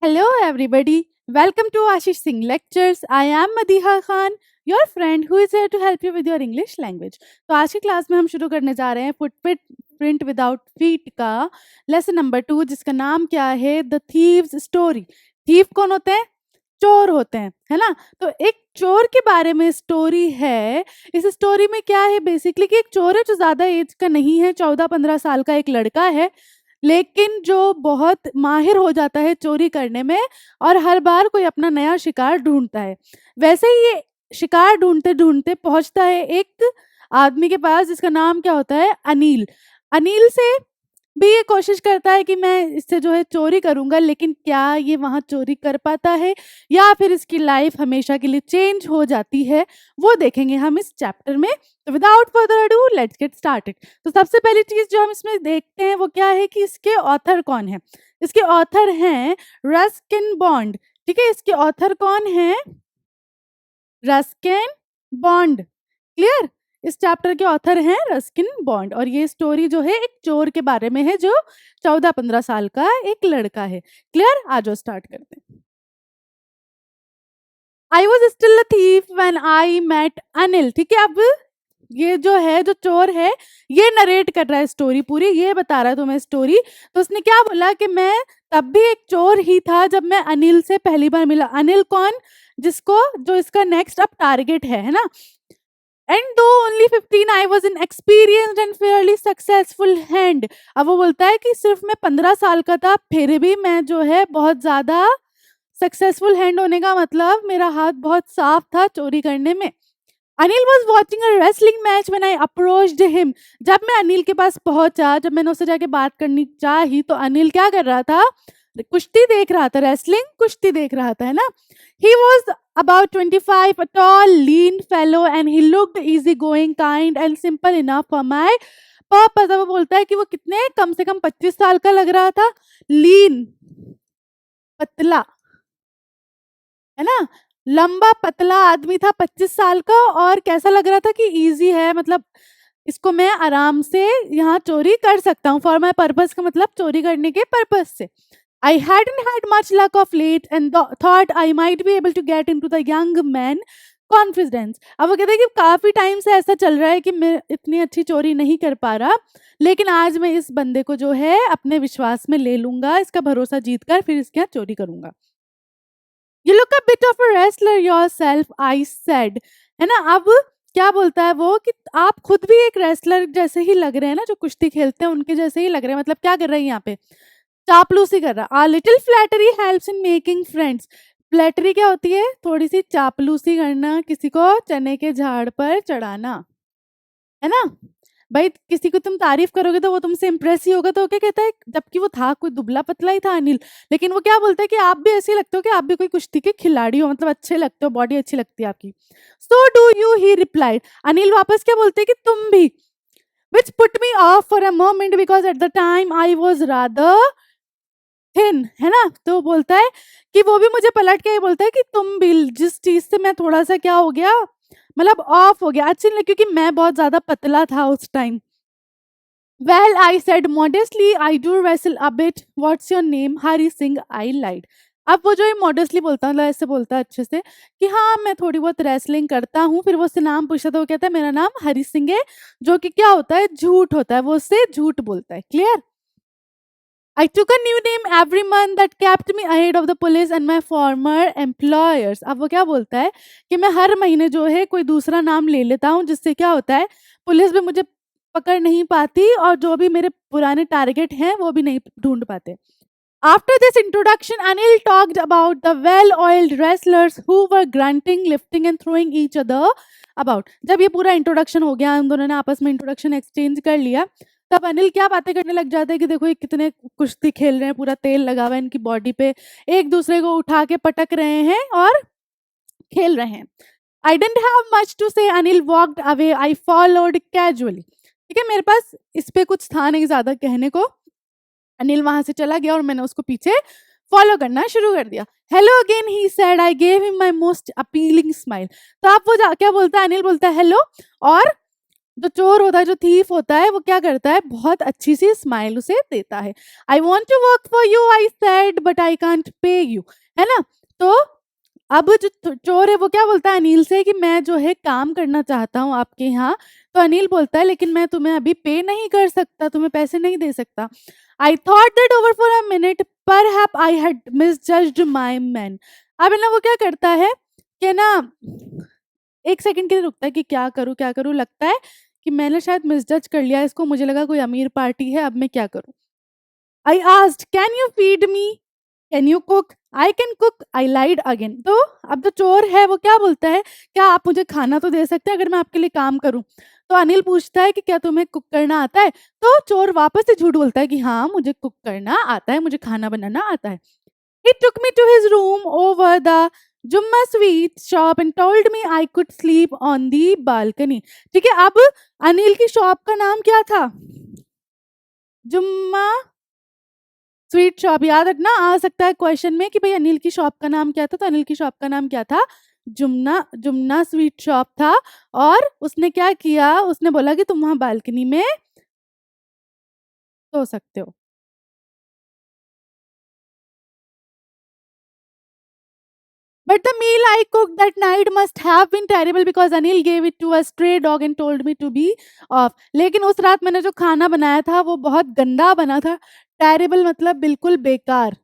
Hello, everybody. Welcome to Ashish Singh Lectures. I am Madiha Khan, your friend who is here to help you with your English language. तो आज की class में हम शुरू करने जा रहे हैं फुटप्रिंट प्रिंट विदाउट फीट का लेसन नंबर 2 जिसका नाम क्या है द थीव्स स्टोरी। थीव कौन होते हैं? चोर होते हैं, है ना। तो एक चोर के बारे में स्टोरी है। इस स्टोरी में क्या है बेसिकली कि एक चोर है जो ज्यादा एज का नहीं है, 14-15 साल का एक लड़का है, लेकिन जो बहुत माहिर हो जाता है चोरी करने में और हर बार कोई अपना नया शिकार ढूंढता है। वैसे ही ये शिकार ढूंढते ढूंढते पहुंचता है एक आदमी के पास जिसका नाम क्या होता है? अनिल। अनिल से भी ये कोशिश करता है कि मैं इससे जो है चोरी करूंगा, लेकिन क्या ये वहां चोरी कर पाता है या फिर इसकी लाइफ हमेशा के लिए चेंज हो जाती है, वो देखेंगे हम इस चैप्टर में। तो without further ado let's get started. तो सबसे पहली चीज जो हम इसमें देखते हैं वो क्या है कि इसके ऑथर कौन है। इसके ऑथर हैं रस्किन बॉन्ड। ठीक है, इसके ऑथर कौन है? Ruskin bond. क्लियर? इस चैप्टर के ऑथर हैं रस्किन बॉन्ड और ये स्टोरी जो है एक चोर के बारे में है जो 14-15 साल का एक लड़का है। क्लियर? आज स्टार्ट करते हैं। I was still a thief when I met Anil. ठीक है, अब ये जो है जो चोर है ये नरेट कर रहा है स्टोरी पूरी, ये बता रहा है तुम्हें स्टोरी। तो उसने क्या बोला कि मैं तब भी एक चोर ही था जब मैं अनिल से पहली बार मिला। अनिल कौन? जिसको जो इसका नेक्स्ट अब टारगेट है ना। एंड दो only 15 I was in experienced and Fairlie successful hand. अब वो बोलता है कि सिर्फ मैं 15 साल का था फिर भी मैं जो है बहुत ज्यादा सक्सेसफुल हैंड होने का मतलब मेरा हाथ बहुत साफ था चोरी करने में। Anil was watching a wrestling match when I approached him. जब मैं अनिल के पास पहुंचा, जब मैंने उससे जाके बात करनी चाही तो अनिल क्या कर रहा था? कुश्ती देख रहा था, रेसलिंग कुश्ती देख रहा था, है ना। He was about 25, a tall, lean fellow, and he looked easygoing, kind, and simple enough for my purpose। अब वो बोलता है कि वो कितने कम से कम 25 साल का लग रहा था। लीन, पतला, है ना, लंबा पतला आदमी था 25 साल का और कैसा लग रहा था कि इजी है, मतलब इसको मैं आराम से यहाँ चोरी कर सकता हूँ। फॉर माई पर्पज का मतलब चोरी करने के पर्पज से। I hadn't had much luck of late and thought I might be able to get into the young man confidence। अब वो कहते हैं कि काफी टाइम से ऐसा चल रहा है कि मैं इतनी अच्छी चोरी नहीं कर पा रहा, लेकिन आज मैं इस बंदे को जो है अपने विश्वास में ले लूंगा, इसका भरोसा जीत कर फिर इसके यहाँ चोरी करूंगा। You look a bit of a wrestler yourself, I said। है ना। अब क्या बोलता है वो कि आप खुद भी एक रेसलर जैसे ही लग रहे हैं ना, जो कुश्ती खेलते हैं उनके जैसे ही लग रहे हैं। मतलब क्या कर रहे हैं यहाँ पे? चापलूसी कर रहा। आ little flattery helps in making friends. Flattery क्या होती है? थोड़ी सी चापलूसी करना, किसी को चने के झाड़ पर चढ़ाना, है ना। भाई किसी को तुम तारीफ करोगे तो वो तुमसे इम्प्रेस ही होगा। तो क्या कहता है, जबकि वो था कोई दुबला पतला ही था अनिल, लेकिन वो क्या बोलता है कि आप भी ऐसे लगते हो कि आप भी कोई कुश्ती के खिलाड़ी हो, मतलब अच्छे लगते हो, बॉडी अच्छी लगती है आपकी। So do you, he replied. Anil वापस क्या बोलते हैं कि तुम भी। Which put me of for a moment because at the time I was rather thin, है ना। तो बोलता है कि वो भी मुझे पलट के ये बोलता है कि तुम भी, जिस चीज से मैं थोड़ा सा क्या हो गया, मतलब ऑफ हो गया, अच्छी नहीं लगी क्योंकि मैं बहुत ज्यादा पतला था उस time. Well I said modestly I do wrestle a bit, what's your name? Hari Singh, I lied. अब वो जो है मॉडेस्टली बोलता है, मतलब ऐसे बोलता है अच्छे से कि हाँ मैं थोड़ी बहुत रेसलिंग करता हूँ। फिर वो उससे नाम पूछता तो वो कहता है मेरा नाम हरी सिंह है, जो कि क्या होता है? झूठ होता है, वो उससे झूठ बोलता है। Clear? I took a new name every month that kept me ahead of the police and my former employers। अब वो क्या बोलता है कि मैं हर महीने जो है कोई दूसरा नाम ले लेता हूँ, जिससे क्या होता है पुलिस भी मुझे पकड़ नहीं पाती और जो भी मेरे पुराने टारगेट हैं वो भी नहीं ढूंढ पाते। After this introduction, Anil talked about the well-oiled wrestlers who were grunting, lifting and throwing each other about। जब ये पूरा इंट्रोडक्शन हो गया, उन दोनों ने आपस में इंट्रोडक्शन एक्सचेंज कर लिया, तब अनिल क्या बातें करने लग जाता है कि देखो ये कितने कुश्ती खेल रहे हैं, पूरा तेल लगा हुआ है इनकी बॉडी पे, एक दूसरे को उठा के पटक रहे हैं और खेल रहे हैं। आई डेंट हैव मच टू से, Anil walked away, I followed casually. ठीक है, मेरे पास इस पे कुछ था नहीं ज्यादा कहने को। अनिल वहां से चला गया और मैंने उसको पीछे फॉलो करना शुरू कर दिया। Hello again, he said. I gave him my most appealing smile. तो आप वो क्या बोलता है? अनिल बोलता है हेलो और जो चोर होता है, जो थीफ होता है, वो क्या करता है, बहुत अच्छी सी स्माइल उसे देता है। I want to work for you I said but I can't pay you, है ना। तो अब जो चोर है वो क्या बोलता है अनिल से कि मैं जो है काम करना चाहता हूँ आपके यहाँ। तो अनिल बोलता है लेकिन मैं तुम्हें अभी पे नहीं कर सकता, तुम्हें पैसे नहीं दे सकता। I thought that over for a minute पर हैप आई हैड मिसजज्ड माई मैन। अब है ना वो क्या करता है कि ना एक सेकंड के लिए रुकता है कि क्या करूँ, लगता है कि मैंने शायद मिसजज कर लिया इसको, मुझे लगा कोई अमीर पार्टी है, अब मैं क्या करूँ। I asked can you feed me, can you cook, I can cook, I lied again. तो अब जो चोर है वो क्या बोलता है, क्या आप मुझे खाना तो दे सकते हैं अगर मैं आपके लिए काम करूं। तो अनिल पूछता है कि क्या तुम्हें कुक करना आता है। तो चोर वापस से झूठ बोलता है कि हाँ मुझे कुक करना आता है, मुझे खाना बनाना आता है। He took me to his room over the Jumma sweet shop and told me I could sleep on the balcony. ठीक है, अब अनिल की शॉप का नाम क्या था, जुम्मा स्वीट शॉप। याद रखना आ सकता है क्वेश्चन में कि भाई अनिल की शॉप का नाम क्या था, तो अनिल की शॉप का नाम क्या था, जुमना जुमना स्वीट शॉप था। और उसने क्या किया, उसने बोला कि तुम वहां बालकनी में सो सकते हो। But the meal I cook that night must have been terrible because Anil gave it to a stray dog and told me to be off. लेकिन उस रात मैंने जो खाना बनाया था वो बहुत गंदा बना था। टेरिबल मतलब बिल्कुल बेकार,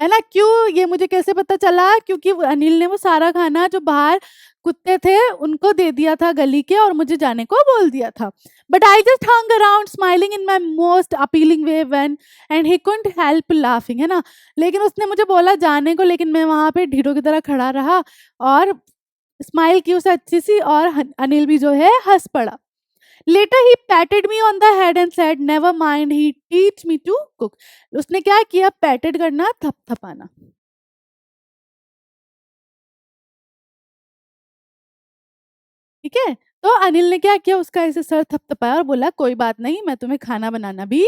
है ना। क्यों, ये मुझे कैसे पता चला, क्योंकि अनिल ने वो सारा खाना जो बाहर कुत्ते थे उनको दे दिया था गली के, और मुझे जाने को बोल दिया था। But I just hung around smiling in my most appealing way when and he couldn't help laughing, है ना। लेकिन उसने मुझे बोला जाने को, लेकिन मैं वहां पे ढीठों की तरह खड़ा रहा और स्माइल की उसे अच्छी सी, और अनिल भी जो है हंस पड़ा। Later he patted me on the head and said, "Never mind, he teach me to cook." उसने क्या किया, पैटेड करना, थपथपाना। ठीक है, तो अनिल ने क्या किया, उसका ऐसे सर थपथपाया और बोला कोई बात नहीं, मैं तुम्हें खाना बनाना भी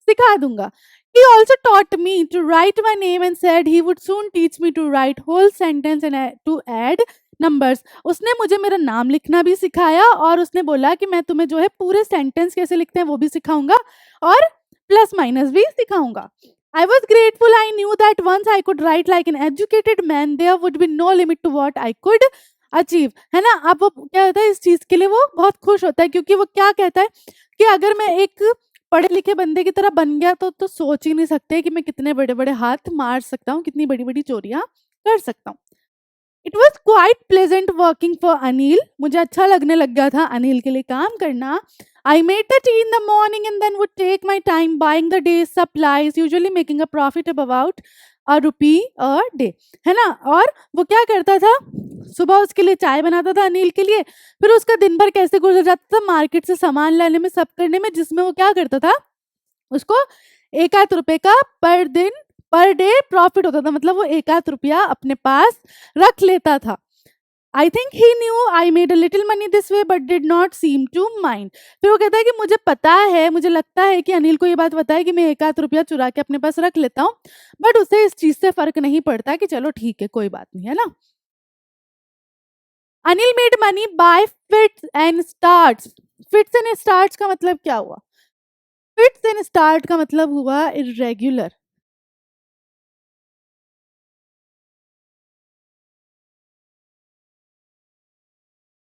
सिखा दूंगा। He also taught me to write my name and said he would soon teach me to write whole sentence and to add numbers. उसने मुझे मेरा नाम लिखना भी सिखाया, और उसने बोला कि मैं तुम्हें जो है पूरे सेंटेंस कैसे लिखते हैं वो भी सिखाऊंगा, और प्लस माइनस भी सिखाऊंगा। I was grateful. I knew that once I could write like an educated man, there would be no limit to what I could achieve, है ना। अब वो क्या होता है, इस चीज के लिए वो बहुत खुश होता है, क्योंकि वो क्या कहता है कि अगर मैं एक पढ़े लिखे बंदे की तरह बन गया तो सोच ही नहीं सकते कि मैं कितने बड़े बड़े हाथ मार सकता हूँ, कितनी बड़ी बड़ी चोरियां कर सकता हूँ। It was quite pleasant working for Anil. मुझे अच्छा लगने लग गया था अनिल के लिए काम करना। I made the tea in the morning and then would take my time buying the day supplies, usually making a profit of about a rupee a day, है ना। और वो क्या करता था, सुबह उसके लिए चाय बनाता था अनिल के लिए, फिर उसका दिन भर कैसे गुजर जाता था मार्केट से सामान लाने में, सब करने में, जिसमें वो क्या करता था, उसको एक आध रुपए का पर दिन पर डे प्रॉफिट होता था, मतलब वो एक आध रुपया अपने पास रख लेता था। I think he knew I made a little money this way but did not seem to mind. फिर वो कहता है कि मुझे पता है, मुझे लगता है कि अनिल को ये बात पता है कि मैं एक आध रुपया चुरा के अपने पास रख लेता हूँ, बट उसे इस चीज से फर्क नहीं पड़ता कि चलो ठीक है कोई बात नहीं, है ना। Anil made money by fits and starts. Fits and starts का मतलब क्या हुआ, फिट्स एंड स्टार्ट का मतलब हुआ इरेग्युलर।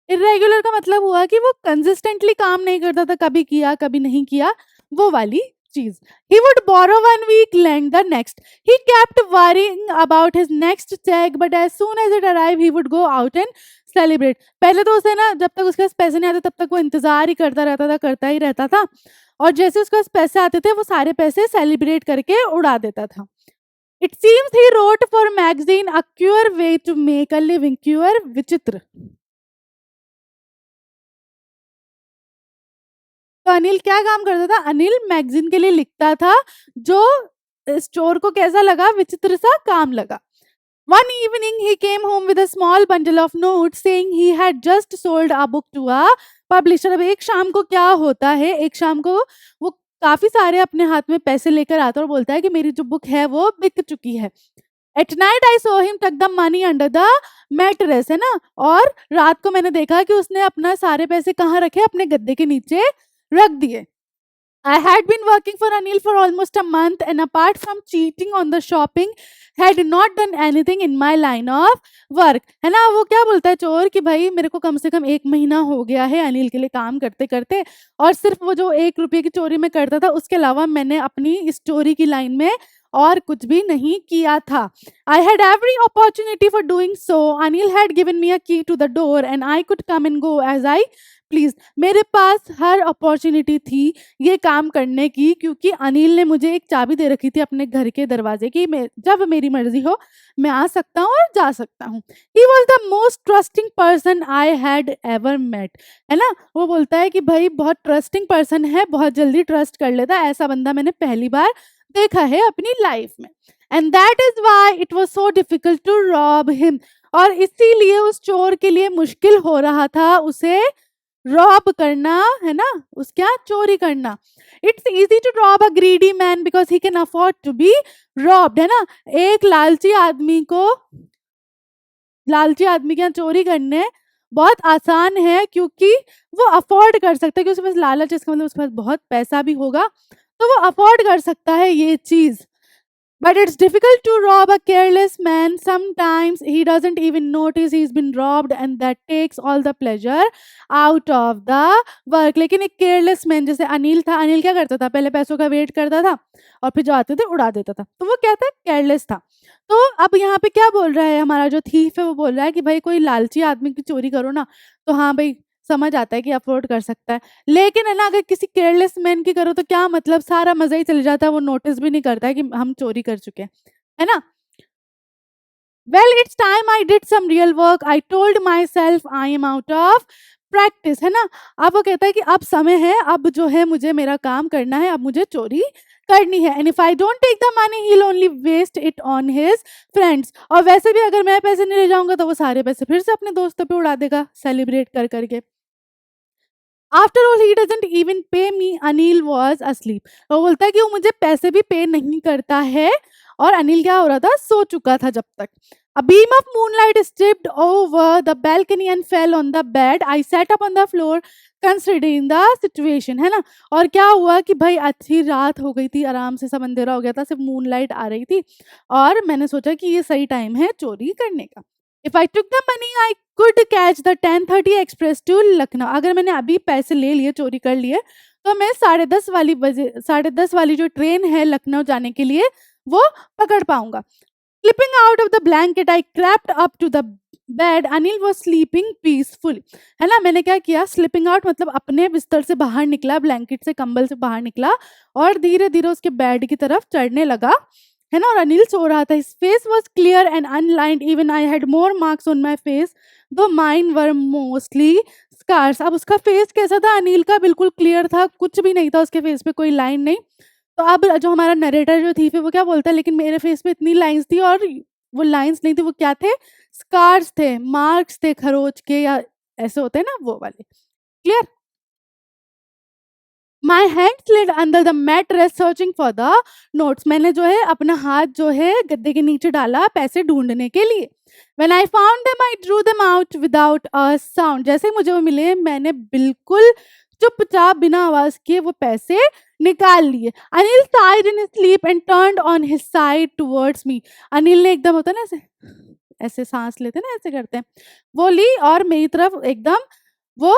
इरेगुलर का मतलब हुआ कि वो कंसिस्टेंटली काम नहीं करता था, कभी किया कभी नहीं किया, वो वाली चीज। He would borrow one week lend the next, he kept worrying about his next check but as soon as it arrived he would go out and celebrate। पहले तो उसे ना जब तक उसके पास पैसे नहीं आते तब तक वो इंतजार ही करता रहता था, करता ही रहता था, और जैसे उसके पास पैसे आते थे वो सारे पैसे सेलिब्रेट करके उड़ा देता था। It seems he wrote for magazine a cure way to make a living, cure विचित्र। तो अनिल क्या काम करता था, अनिल मैगजीन के लिए लिखता था, जो स्टोर को कैसा लगा, विचित्र सा काम लगा। One evening he came home with a small bundle of notes saying he had just sold a book to a publisher। अब एक शाम को क्या होता है, एक शाम को वो काफी सारे अपने हाथ में पैसे लेकर आता है और बोलता है कि मेरी जो बुक है वो बिक चुकी है। At night I saw him tuck the money under the mattress, है ना। और रात को मैंने देखा कि उसने अपना सारे पैसे कहाँ रखे, अपने गद्दे के नीचे रख दिए। I had been working for Anil for almost a month, and apart from cheating on the shopping, had not done anything in my line of work. है ना, वो क्या बोलता है चोर कि भाई मेरे को कम से कम 1 महीना हो गया है अनिल के लिए काम करते-करते, और सिर्फ़ वो जो 1 रुपए की चोरी मैं करता था, उसके अलावा मैंने अपनी इस चोरी की लाइन में और कुछ भी नहीं किया था। I had every opportunity for doing so. Anil had given me a key to the door and I could come and go as I pleased. मेरे पास हर अपॉर्चुनिटी थी ये काम करने की, क्योंकि अनिल ने मुझे एक चाबी दे रखी थी अपने घर के दरवाजे की, मैं जब मेरी मर्जी हो मैं आ सकता हूँ और जा सकता हूँ। He was the most trusting person I had ever met, है ना। वो बोलता है कि भाई बहुत ट्रस्टिंग पर्सन है, बहुत जल्दी ट्रस्ट कर लेता है, ऐसा बंदा मैंने पहली बार देखा है अपनी लाइफ में। And that is why it was so difficult to rob him, और इसीलिए उस चोर के लिए मुश्किल हो रहा था उसे रॉब करना, है ना, उस क्या चोरी करना। It's easy to rob a greedy man because he can afford to be robbed, है ना। एक लालची आदमी के यहाँ चोरी करने बहुत आसान है, क्योंकि वो अफोर्ड कर सकता है, क्योंकि उसके पास लालच, इसका मतलब उसके पास बहुत पैसा भी होगा, तो वो अफोर्ड कर सकता है ये चीज। But it's difficult to rob a careless man. Sometimes he doesn't even notice he's been robbed, and that takes all the pleasure out of the work. लेकिन एक केयरलेस मैन जैसे अनिल था, अनिल क्या करता था, पहले पैसों का वेट करता था और फिर जो आते थे उड़ा देता था, तो वो क्या था, केयरलेस था। तो अब यहाँ पे क्या बोल रहा है हमारा जो थीफ है, वो बोल रहा है कि भाई कोई लालची आदमी की चोरी करो ना, तो हाँ भाई समझ आता है कि अफोर्ड कर सकता है, लेकिन है ना अगर किसी केयरलेस मैन की करो तो क्या मतलब, सारा मजा ही चले जाता है, वो नोटिस भी नहीं करता है कि हम चोरी कर चुके हैं, है ना। Well it's time I did some real work, I told myself I am out of practice, है ना। अब वो कहता है कि अब समय है, अब जो है मुझे मेरा काम करना है, अब मुझे चोरी करनी है। And if I don't take the money he will only waste it on his friends, और वैसे भी अगर मैं पैसे नहीं ले जाऊंगा तो वो सारे पैसे फिर से अपने दोस्तों पे उड़ा देगा सेलिब्रेट कर करके। After all he doesn't even पे मी, अनिल वॉज अस्लीप। वो बोलता है कि वो मुझे पैसे भी पे नहीं करता है, और अनिल क्या हो रहा था, सो चुका था जब तक। A beam of moonlight stripped over the balcony and fell on the bed. I sat up on the floor considering the situation, है ना। और क्या हुआ कि भाई अच्छी रात हो गई थी, आराम से सब अंधेरा हो गया था, सिर्फ मूनलाइट आ रही थी, और मैंने सोचा कि ये सही टाइम है चोरी करने का। If I took the money I could catch the 10:30 express to Lucknow. अगर मैंने अभी पैसे ले लिए, चोरी कर लिए, तो मैं 10:30 वाली जो ट्रेन है लखनऊ जाने के लिए वो पकड़ पाऊंगा। Slipping out of the blanket, I crept up to the bed. Anil was sleeping peacefully. है ना, मैंने क्या किया, स्लिपिंग आउट मतलब अपने बिस्तर से बाहर निकला, ब्लैंकेट से, कंबल से बाहर निकला, और धीरे धीरे उसके बेड की तरफ चढ़ने लगा, है ना। और अनिल सो रहा था। His face was clear and unlined. Even I had more marks on my face, though mine were mostly scars. अब उसका फेस कैसा था, अनिल का बिल्कुल क्लियर था, कुछ भी नहीं था उसके फेस पे, कोई लाइन नहीं। तो अब जो हमारा नरेटर जो थी फिर वो क्या बोलता है, लेकिन मेरे फेस पे इतनी लाइंस थी, और वो लाइंस नहीं थी, वो क्या थे, स्कार्स थे, मार्क्स थे खरोच के, या ऐसे होते हैं ना वो वाले। Clear. My hand slid under the mattress searching for the notes. मैंने जो है अपना हाथ जो है गद्दे के नीचे डाला पैसे ढूंढने के लिए। When I found them, I drew them out without a sound. जैसे ही मुझे वो मिले, मैंने बिल्कुल चुपचाप बिना आवाज किए वो पैसे निकाल लिए। Anil sighed in his sleep and turned on his side towards me. Anil ने एकदम, होता है ना ऐसे, ऐसे सांस लेते हैं ना, ऐसे करते हैं, वो ली और मेरी तरफ एकदम वो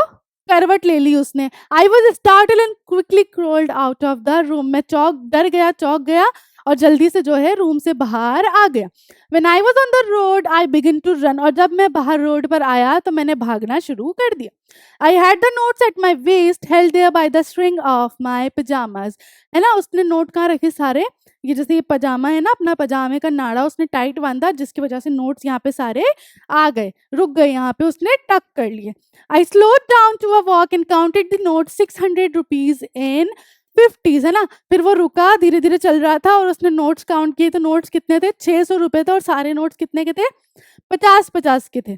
करवट ले ली उसने। I was startle and quickly crawled out of the room. मैं डर गया, चौंक गया, और जल्दी से जो है रूम से बाहर आ गया। When I was on the road, I began to run. और जब मैं बाहर रोड पर आया तो मैंने भागना शुरू कर दिया। I had the notes at my waist, held there by the string of my pajamas. है ना, उसने नोट कहाँ रखे सारे, ये जैसे ये पजामा है ना, अपना पजामे का नाड़ा उसने टाइट बांधा, जिसकी वजह से नोट्स यहाँ पे सारे आ गए, रुक गए, यहाँ पे उसने टक कर लिए। I slowed down to a walk and counted the notes, 600 rupees in 50s, है ना। फिर वो रुका, धीरे धीरे चल रहा था, और उसने नोट्स काउंट किए, तो नोट्स कितने थे, 600 रुपए थे, और सारे नोट्स कितने के थे, 50-50 के थे।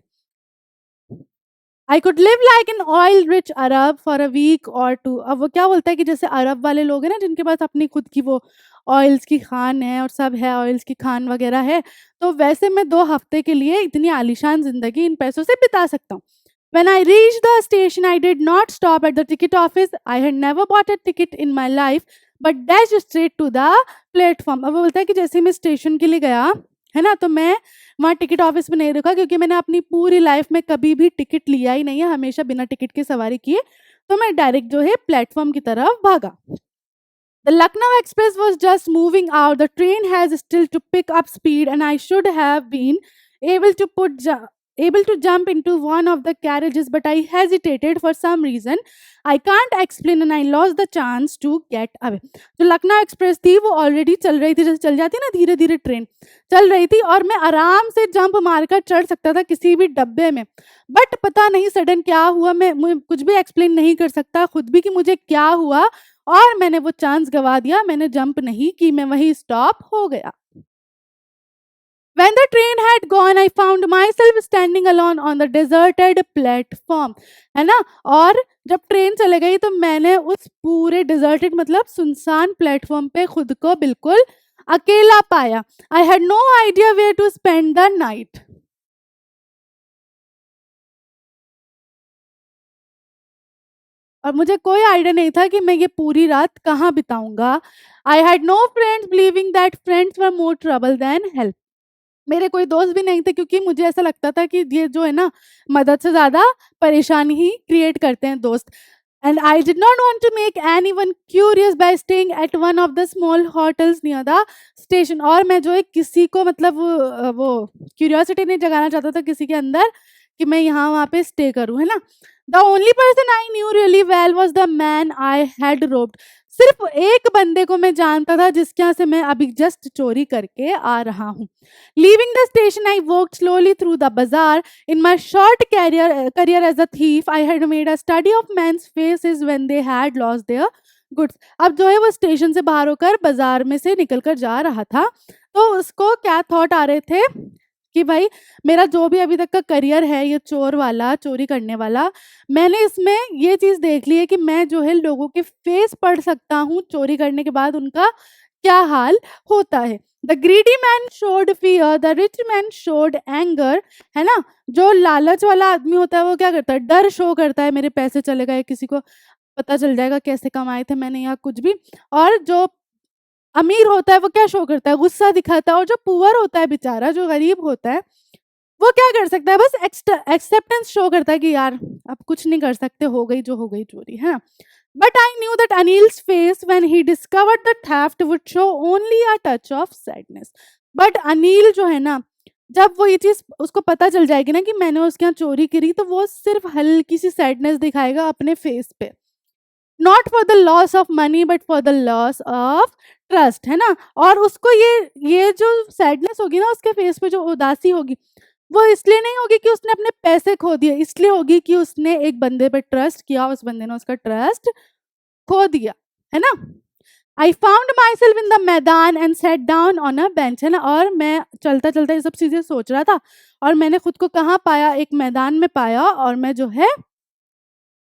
I could live like an oil rich Arab for a week or two. अब वो क्या बोलता है कि जैसे अरब वाले लोग हैं ना, जिनके पास अपनी खुद की वो ऑयल्स की खान है और सब है, ऑयल्स की खान वगैरह है, तो वैसे मैं 2 हफ्ते के लिए इतनी आलीशान जिंदगी इन पैसों से बिता सकता हूँ। When I reached the station, I did not stop at the ticket office. I had never bought a ticket in my life, but dashed straight to the platform. अब वो बोलता है कि जैसे ही मैं स्टेशन के लिए गया, है ना, तो मैं वहाँ टिकट ऑफिस में नहीं रुका, क्योंकि मैंने अपनी पूरी लाइफ में कभी भी टिकट लिया ही नहीं है, हमेशा बिना टिकट की सवारी किए। तो मैं डायरेक्ट जो है प्लेटफॉर्म की तरफ भागा। The Lucknow Express was just moving out. The train has still to pick up speed, and I should have been able to able to jump into one of the carriages, but I hesitated for some reason. I can't explain, and I lost the chance to get away. जो Lucknow express थी वो already चल रही थी, जैसे चल जाती है ना धीरे धीरे ट्रेन, चल रही थी, और मैं आराम से जंप मारकर चढ़ सकता था किसी भी डब्बे में। बट पता नहीं सडन क्या हुआ, मैं कुछ भी एक्सप्लेन नहीं कर सकता खुद भी कि मुझे क्या हुआ, और मैंने वो चांस गवा दिया। मैंने जंप नहीं की, मैं वहीं स्टॉप हो गया। When the train had gone, I found myself standing alone on the deserted platform, है ना। और जब ट्रेन चले गई तो मैंने उस पूरे डिजर्टेड मतलब सुनसान प्लेटफॉर्म पे खुद को बिल्कुल अकेला पाया। I had no idea where to spend the night. और मुझे कोई आइडिया नहीं था कि मैं ये पूरी रात कहाँ बिताऊंगा। I had no friends, believing that friends were more trouble than help. मेरे कोई दोस्त भी नहीं थे, क्योंकि मुझे ऐसा लगता था कि ये जो है ना, मदद से ज़्यादा परेशानी ही क्रिएट करते हैं दोस्त। And I did not want to make anyone curious by staying at one of the small hotels near the station. और मैं जो है किसी को मतलब वो क्यूरियोसिटी नहीं जगाना चाहता था किसी के अंदर कि मैं यहाँ वहाँ पे स्टे करूँ, है ना। The only person I knew really well was the man I had robed. सिर्फ एक बंदे को मैं जानता था जिसके यहाँ से मैं अभी जस्ट चोरी करके आ रहा हूँ। Leaving the station, I walked slowly through the bazaar. In my short career as a thief, I had made a study of men's faces when they had lost their goods. अब जो है वो station से बाहर होकर बाजार में से निकल कर जा रहा था, तो उसको क्या थॉट आ रहे थे कि भाई मेरा जो भी अभी तक का करियर है ये चोर वाला, चोरी करने वाला, मैंने इसमें ये चीज़ देख ली है कि मैं जो है लोगों के फेस पढ़ सकता हूँ चोरी करने के बाद उनका क्या हाल होता है। The greedy man showed fear, the rich man showed anger, है ना। जो लालच वाला आदमी होता है वो क्या करता है, डर शो करता है, मेरे पैसे चले गए, किसी को पता चल जाएगा कैसे कमाए थे मैंने यहाँ कुछ भी। और जो अमीर होता है वो क्या शो करता है, गुस्सा दिखाता है। और जो पुअर होता है बेचारा, जो गरीब होता है, वो क्या कर सकता है, बस एक्सेप्टेंस शो करता है कि यार अब कुछ नहीं कर सकते, हो गई जो हो गई चोरी, है ना। But I knew that Anil's face when he discovered the theft would show only a touch of sadness. But Anil जो है ना, जब वो ये चीज उसको पता चल जाएगी ना कि मैंने उसके यहाँ चोरी करी, तो वो सिर्फ हल्की सी सैडनेस दिखाएगा अपने फेस पे। Not for the loss of money but for the loss of trust, है ना। और उसको ये जो सैडनेस होगी ना उसके फेस पे, जो उदासी होगी, वो इसलिए नहीं होगी कि उसने अपने पैसे खो दिए, इसलिए होगी कि उसने एक बंदे पे ट्रस्ट किया, उस बंदे ने उसका ट्रस्ट खो दिया, है ना। I found my self in the maidan and sat down on a bench, है ना। और मैं चलता चलता ये सब चीजें सोच रहा था, और मैंने खुद को कहाँ पाया, एक मैदान में पाया, और मैं जो है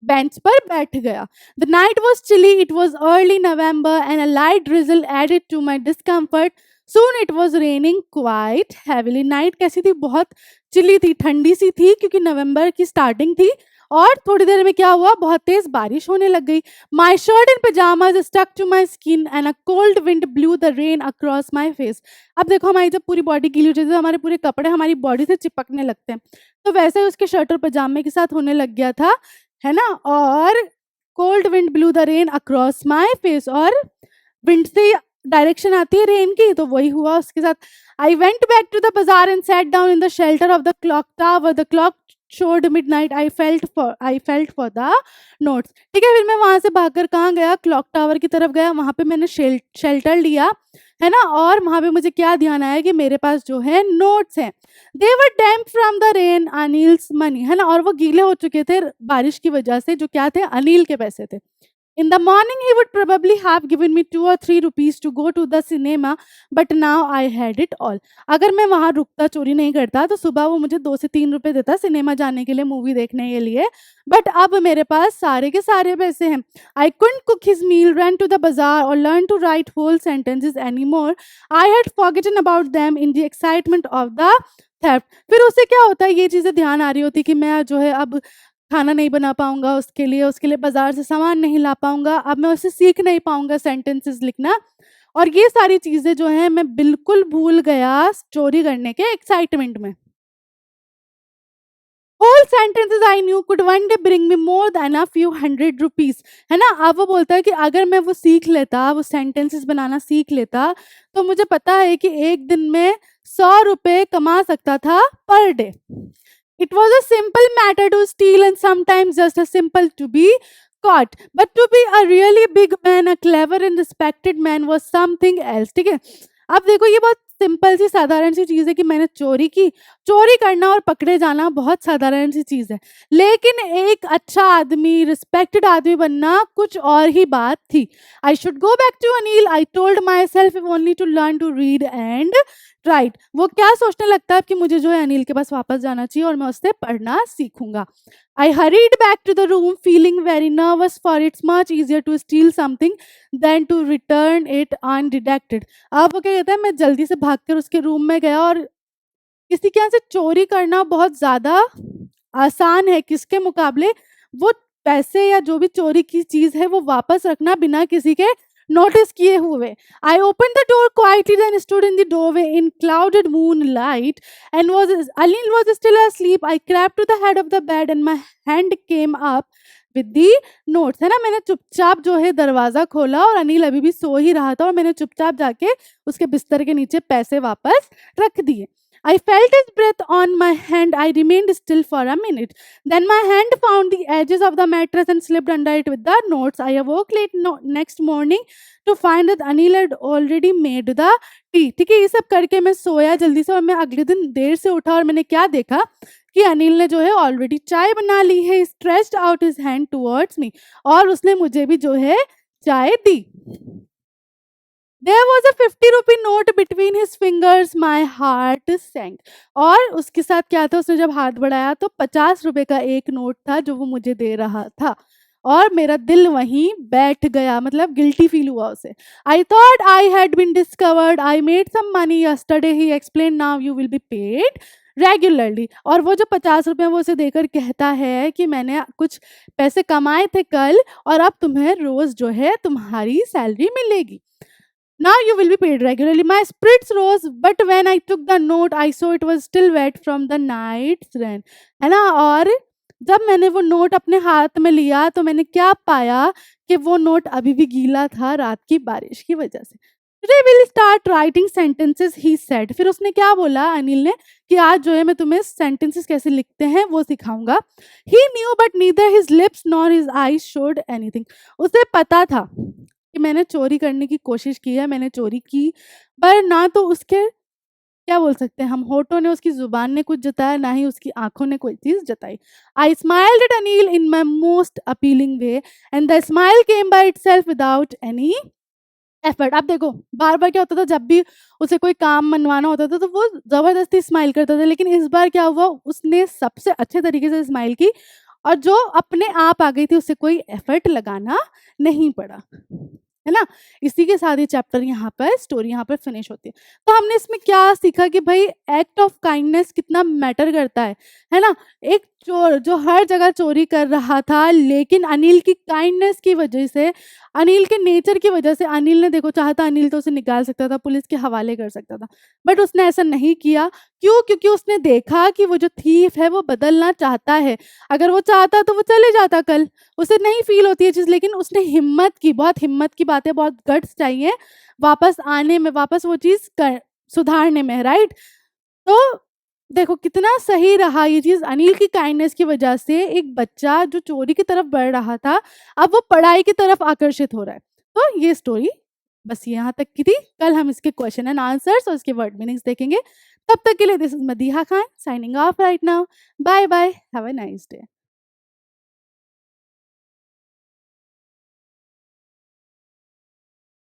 बेंच पर बैठ गया। The night was chilly, it was early November and a light drizzle added to my discomfort. Soon it was raining quite heavily. Night कैसी थी, बहुत चिली थी, ठंडी सी थी, क्योंकि नवंबर की स्टार्टिंग थी। और थोड़ी देर में क्या हुआ, बहुत तेज बारिश होने लग गई। My shirt and pyjamas stuck to my skin and a cold wind blew the rain across my face. अब देखो, हमारी जब पूरी बॉडी गीली हो जाती है तो हमारे पूरे कपड़े हमारी बॉडी से चिपकने लगते हैं, तो वैसे ही उसके शर्ट और पजामे के साथ होने लग गया था, है ना। और cold wind blew the rain across my face, और विंड से डायरेक्शन आती है रेन की, तो वही हुआ उसके साथ। I went back to the bazaar and sat down in the shelter of the clock tower. The clock showed midnight. I felt for the notes. ठीक है, फिर मैं वहां से भागकर कहाँ गया, क्लॉक टावर की तरफ गया। वहां पे मैंने शेल्टर लिया, है ना। और वहां पे मुझे क्या ध्यान आया कि मेरे पास जो है नोट्स हैं। They were damp from the rain, Anil's money, है ना। और वो गीले हो चुके थे बारिश की वजह से, जो क्या थे, अनिल के पैसे थे। In the morning, he would probably have given me 2 or 3 rupees to go to the cinema, but now I had it all. अगर मैं वहाँ रुकता, चोरी नहीं करता, तो सुबह वो मुझे 2 से 3 रुपए देता सिनेमा जाने के लिए, मूवी देखने के लिए. बट अब मेरे पास सारे के सारे पैसे हैं. I couldn't cook his meal, run to the bazaar, or learn to write whole sentences anymore. I had forgotten about them in the excitement of the theft. फिर उससे क्या होता है, ये चीज़ें ध्यान आ रही होती कि मैं जो है अब खाना नहीं बना पाऊँगा उसके लिए बाज़ार से सामान नहीं ला पाऊँगा, अब मैं उससे सीख नहीं पाऊँगा सेंटेंसेस लिखना, और ये सारी चीज़ें जो हैं मैं बिल्कुल भूल गया चोरी करने के एक्साइटमेंट में. Whole sentences I knew could one day bring me more than a few 100 rupees, है ना. अब वो बोलता है कि अगर मैं वो सीख लेता, वो सेंटेंसेस बनाना सीख लेता, तो मुझे पता है कि एक दिन में 100 रुपए कमा सकता था per day. It was a simple matter to steal and sometimes just as simple to be caught. But to be a really big man, a clever and respected man was something else. ठीक है. अब देखो ये बहुत simple सी साधारण सी चीज़ है कि मैंने चोरी की. चोरी करना और पकड़े जाना बहुत साधारण सी चीज़ है. लेकिन एक अच्छा आदमी, रिस्पेक्टेड आदमी बनना कुछ और ही बात थी. I should go back to Anil, I told myself, if only to learn to read and write. वो क्या सोचने लगता है कि मुझे जो है अनिल के पास वापस जाना चाहिए और मैं उससे पढ़ना सीखूंगा. I hurried back to the room feeling very nervous, for it's much easier to steal something than to return it undetected. अब वो क्या कहता है, मैं जल्दी से भागकर उसके रूम में गया, और किसी के यहाँ से चोरी करना बहुत ज़्यादा आसान है किसके मुकाबले, वो पैसे या जो भी चोरी की चीज़ है वो वापस रखना बिना किसी के नोटिस किए हुए. I opened the door quietly, then stood in the doorway in clouded moonlight and Anil was still asleep. I crept to the head of the bed and my hand came up with the notes, है ना. मैंने चुपचाप जो है दरवाज़ा खोला और अनिल अभी भी सो ही रहा था, और मैंने चुपचाप जाके उसके बिस्तर के नीचे पैसे वापस रख दिए. I felt his breath on my hand. I remained still for a minute. Then my hand found the edges of the mattress and slipped under it with the notes. I awoke late next morning to find that Anil had already made the tea. ठीक है, ये सब करके मैं सोया जल्दी से, और मैं अगले दिन देर से उठा, और मैंने क्या देखा कि अनिल ने जो है ऑलरेडी चाय बना ली है. Stretched out his hand towards me, और उसने मुझे भी जो है चाय दी. There was a 50 rupee note between his fingers. My heart sank. और उसके साथ क्या था, उसने जब हाथ बढ़ाया तो 50 रुपए का एक नोट था जो वो मुझे दे रहा था, और मेरा दिल वहीं बैठ गया, मतलब गिल्टी फील हुआ उसे. I thought I had been discovered. I made some money yesterday, he explained. Now you will be paid regularly. और वो जो 50 रुपए वो उसे देकर कहता है कि मैंने कुछ पैसे कमाए थे कल, और अब तुम्हें रोज जो है तुम्हारी सैलरी मिलेगी. Now you will be paid regularly. My spirits rose, but when I took the note, I saw it was still wet from the night's rain. है ना. और जब मैंने वो नोट अपने हाथ में लिया तो मैंने क्या पाया कि वो नोट अभी भी गीला था रात की बारिश की वजह से. Today we'll start writing sentences, he said. फिर उसने क्या बोला अनिल ने कि आज जो है मैं तुम्हें सेंटेंसेस कैसे लिखते हैं वो सिखाऊंगा. He knew but neither his lips nor his eyes showed anything. उसे पता था कि मैंने चोरी करने की कोशिश की है, मैंने चोरी की, पर ना तो उसके क्या बोल सकते हैं हम, होठों ने, उसकी ज़ुबान ने कुछ जताया, ना ही उसकी आँखों ने कोई चीज़ जताई. I smiled at Anil in my most appealing way and the smile came by itself without any effort. अब देखो बार बार क्या होता था, जब भी उसे कोई काम मनवाना होता था तो वो ज़बरदस्ती स्माइल करता था, लेकिन इस बार क्या हुआ, उसने सबसे अच्छे तरीके से स्माइल की, और जो अपने आप आ गई थी, उसे कोई एफर्ट लगाना नहीं पड़ा, है ना. इसी के साथ ये चैप्टर यहाँ पर, स्टोरी यहाँ पर फिनिश होती है. तो हमने इसमें क्या सीखा कि भाई एक्ट ऑफ काइंडनेस कितना मैटर करता है ना. एक चोर जो हर जगह चोरी कर रहा था, लेकिन अनिल की काइंडनेस की वजह से, अनिल के नेचर की वजह से, अनिल ने देखो चाहता अनिल तो उसे निकाल सकता था, पुलिस के हवाले कर सकता था, बट उसने ऐसा नहीं किया. क्यों? क्योंकि उसने देखा कि वो जो थीफ है वो बदलना चाहता है. अगर वो चाहता तो वो चले जाता कल, उसे नहीं फील होती है चीज़, लेकिन उसने हिम्मत की. बहुत हिम्मत की बात है, बहुत गट्स चाहिए वापस आने में, वापस वो चीज़ कर सुधारने में, राइट. तो देखो कितना सही रहा ये चीज़. अनिल की काइंडनेस की वजह से एक बच्चा जो चोरी की तरफ बढ़ रहा था, अब वो पढ़ाई की तरफ आकर्षित हो रहा है. तो ये स्टोरी बस यहाँ तक की थी. कल हम इसके क्वेश्चन एंड आंसर्स और इसके वर्ड मीनिंग्स देखेंगे. तब तक के लिए this is Madiha Khan signing off right now. Bye bye, have a nice day.